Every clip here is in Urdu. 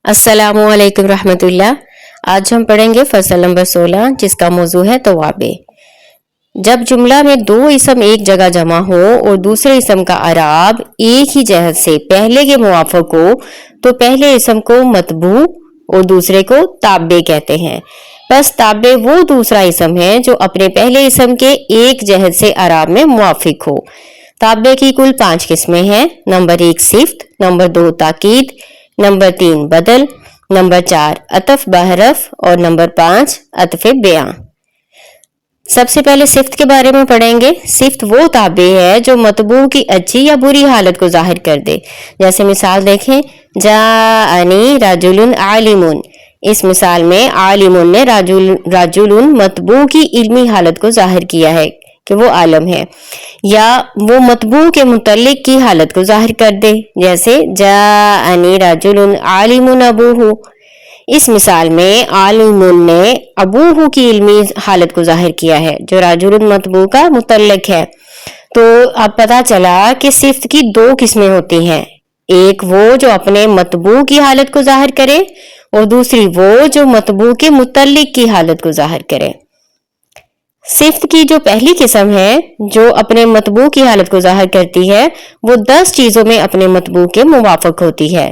السلام علیکم رحمۃ اللہ۔ آج ہم پڑھیں گے فصل نمبر 16 جس کا موضوع ہے توابع۔ جب جملہ میں دو اسم ایک جگہ جمع ہو اور دوسرے اسم کا اعراب ایک ہی جہت سے پہلے کے موافق ہو تو پہلے اسم کو متبوع اور دوسرے کو تابع کہتے ہیں۔ بس تابع وہ دوسرا اسم ہے جو اپنے پہلے اسم کے ایک جہت سے اعراب میں موافق ہو۔ تابع کی کل 5 قسمیں ہیں۔ نمبر 1 صفت، نمبر 2 تاکید، نمبر 3 بدل، نمبر 4 عطف بحرف اور نمبر 5 عطف بیان۔ سب سے پہلے صفت کے بارے میں پڑھیں گے۔ صفت وہ تابع ہے جو متبوع کی اچھی یا بری حالت کو ظاہر کر دے۔ جیسے مثال دیکھیں، جاءنی رجل عالم۔ اس مثال میں عالم نے رجل متبوع کی علمی حالت کو ظاہر کیا ہے کہ وہ عالم ہے، یا وہ متبوع کے متعلق کی حالت کو ظاہر کر دے، جیسے جاءنی رجل عالم ابوہ۔ اس مثال میں عالم نے ابوہ کی علمی حالت کو ظاہر کیا ہے جو رجل متبوع کا متعلق ہے۔ تو اب پتہ چلا کہ صفت کی 2 قسمیں ہوتی ہیں، ایک وہ جو اپنے متبوع کی حالت کو ظاہر کرے اور دوسری وہ جو متبوع کے متعلق کی حالت کو ظاہر کرے۔ صفت کی جو پہلی قسم ہے جو اپنے متبوع کی حالت کو ظاہر کرتی ہے وہ 10 چیزوں میں اپنے متبوع کے موافق ہوتی ہے۔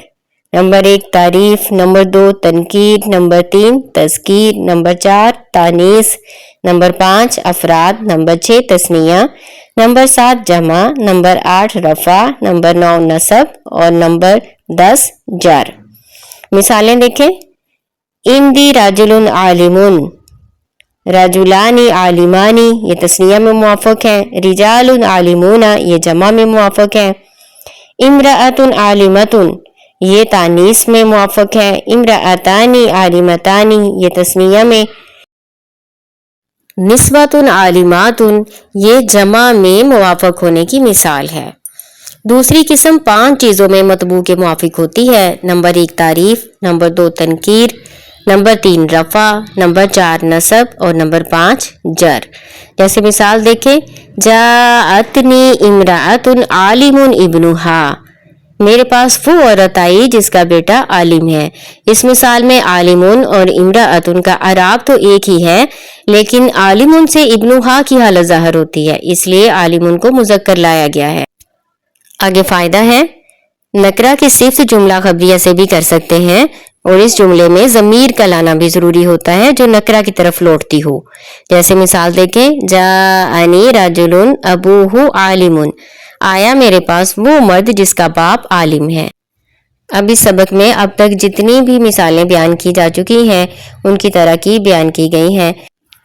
نمبر 1 تعریف، نمبر 2 تنکیر، نمبر 3 تذکیر، نمبر 4 تانیث، نمبر 5 افراد، نمبر 6 تثنیہ، نمبر 7 جمع، نمبر 8 رفع، نمبر 9 نصب اور نمبر 10 جر۔ مثالیں دیکھیں، اندی رجل عالم، رجلانی عالمانی یہ تثنیہ میں موافق ہیں، رجال عالمون یہ جمع میں موافق ہیں، امرأۃ عالمۃ یہ تانیث میں موافق ہے، امرأتانی عالمتانی یہ تثنیہ میں، نسوۃ عالمات یہ جمع میں موافق ہونے کی مثال ہے۔ دوسری قسم 5 چیزوں میں متبوع کے موافق ہوتی ہے۔ نمبر 1 تعریف، نمبر 2 تنکیر، نمبر 3 رفع، نمبر 4 نصب اور نمبر 5 جر۔ جیسے مثال دیکھیں، جاءتنی امرأۃ عالم ابنہا، میرے پاس وہ عورت آئی جس کا بیٹا عالم ہے۔ اس مثال میں عالمون اور امرأۃ کا اعراب تو ایک ہی ہے، لیکن عالمون سے ابنہا کی حالت ظاہر ہوتی ہے، اس لیے عالمون کو مذکر لایا گیا ہے۔ آگے فائدہ ہے، نکرہ کی صفت جملہ خبریہ سے بھی کر سکتے ہیں، اور اس جملے میں ضمیر کا لانا بھی ضروری ہوتا ہے جو نکرہ کی طرف لوٹتی ہو۔ جیسے مثال دیکھیں، جاءنی رجل ابوہ عالم، آیا میرے پاس وہ مرد جس کا باپ عالم ہے۔ اب اس سبق میں اب تک جتنی بھی مثالیں بیان کی جا چکی ہیں ان کی تراکیب بیان کی گئی ہیں۔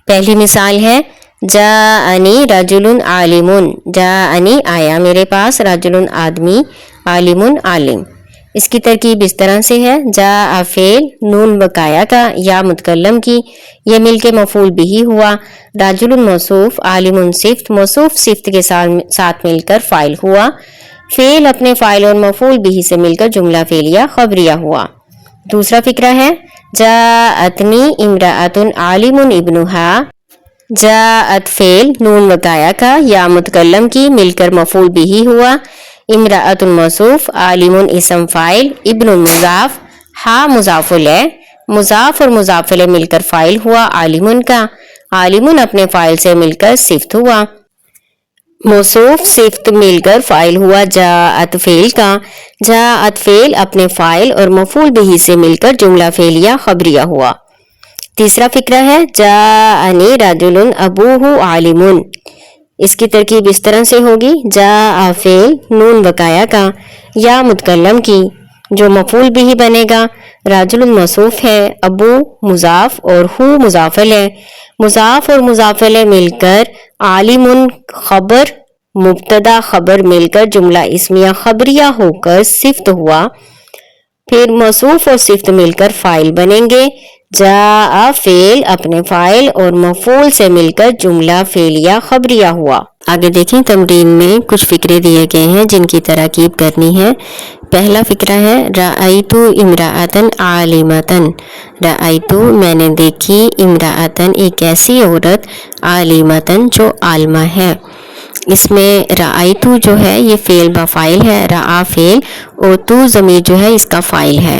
پہلی مثال ہے جاءنی رجل عالم، جاءنی آیا میرے پاس، رجل آدمی، عالم عالم۔ اس کی ترکیب اس طرح سے ہے، جاء فعل، نون بقایا کا یا متکلم کی یہ مل کے مفعول بھی ہوا، رجل موصوف، عالم صفت، موصوف صفت کے ساتھ مل کر فاعل ہوا، فعل اپنے فاعل اور مفعول بھی سے مل کر جملہ فعلیہ خبریہ ہوا۔ دوسرا فقرہ ہے، جاءتنی امرأۃ عالم ابنہا، جاءت فعل، نون بقایا کا یا متکلم کی مل کر مفعول بھی ہوا، امرأۃ موصوف، عالم اسم فاعل، ابن مضاف، ہا مضاف الیہ، مضاف اور مضاف الیہ مل کر فاعل ہوا عالم کا، عالم اپنے فاعل سے مل کر صفت ہوا، موصوف صفت مل کر فاعل ہوا جاءت فعل کا، جاءت فعل اپنے فاعل اور مفعول بھی سے مل کر جملہ فعلیہ خبریہ ہوا۔ تیسرا فقرہ ہے، جاءنی رجل ابوہ عالم، اس کی ترکیب اس طرح سے ہوگی، جاء فعل، نون بقایا کا یا متکلم کی جو مفعول بھی بنے گا، رجل موصوف ہے، ابو مضاف اور ہو مضاف الیہ، مضاف اور مضاف الیہ مل کر عالم خبر، مبتدا خبر مل کر جملہ اسمیہ خبریہ ہو کر صفت ہوا، پھر موصوف اور صفت مل کر فاعل بنیں گے، جاء فعل اپنے فاعل اور مفعول سے مل کر جملہ فعلیہ خبریہ ہوا۔ آگے دیکھیں، تمرین میں کچھ فقرے دیے گئے ہیں جن کی تراکیب کرنی ہے۔ پہلا فقرہ ہے، رأیت امرأۃ عالمۃ، رأیت میں نے دیکھی، امرأۃ ایک ایسی عورت، عالمۃ جو عالمہ ہے۔ اس میں رأیتو جو ہے یہ فعل با فاعل ہے، رعا فعل اور تو ضمیر جو ہے اس کا فاعل ہے۔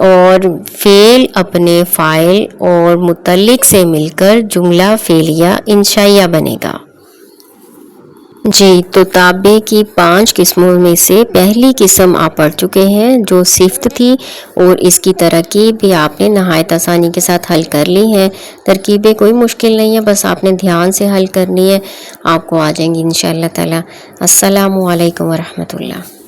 اور فعل اپنے فاعل اور متعلق سے مل کر جملہ فعلیہ انشائیہ بنے گا۔ جی تو تابع کی 5 قسموں میں سے پہلی قسم آپ پڑھ چکے ہیں جو صفت تھی، اور اس کی ترکیب بھی آپ نے نہایت آسانی کے ساتھ حل کر لی ہے۔ ترکیبیں کوئی مشکل نہیں ہے، بس آپ نے دھیان سے حل کرنی ہے، آپ کو آ جائیں گی انشاءاللہ تعالی۔ السلام علیکم ورحمۃ اللہ۔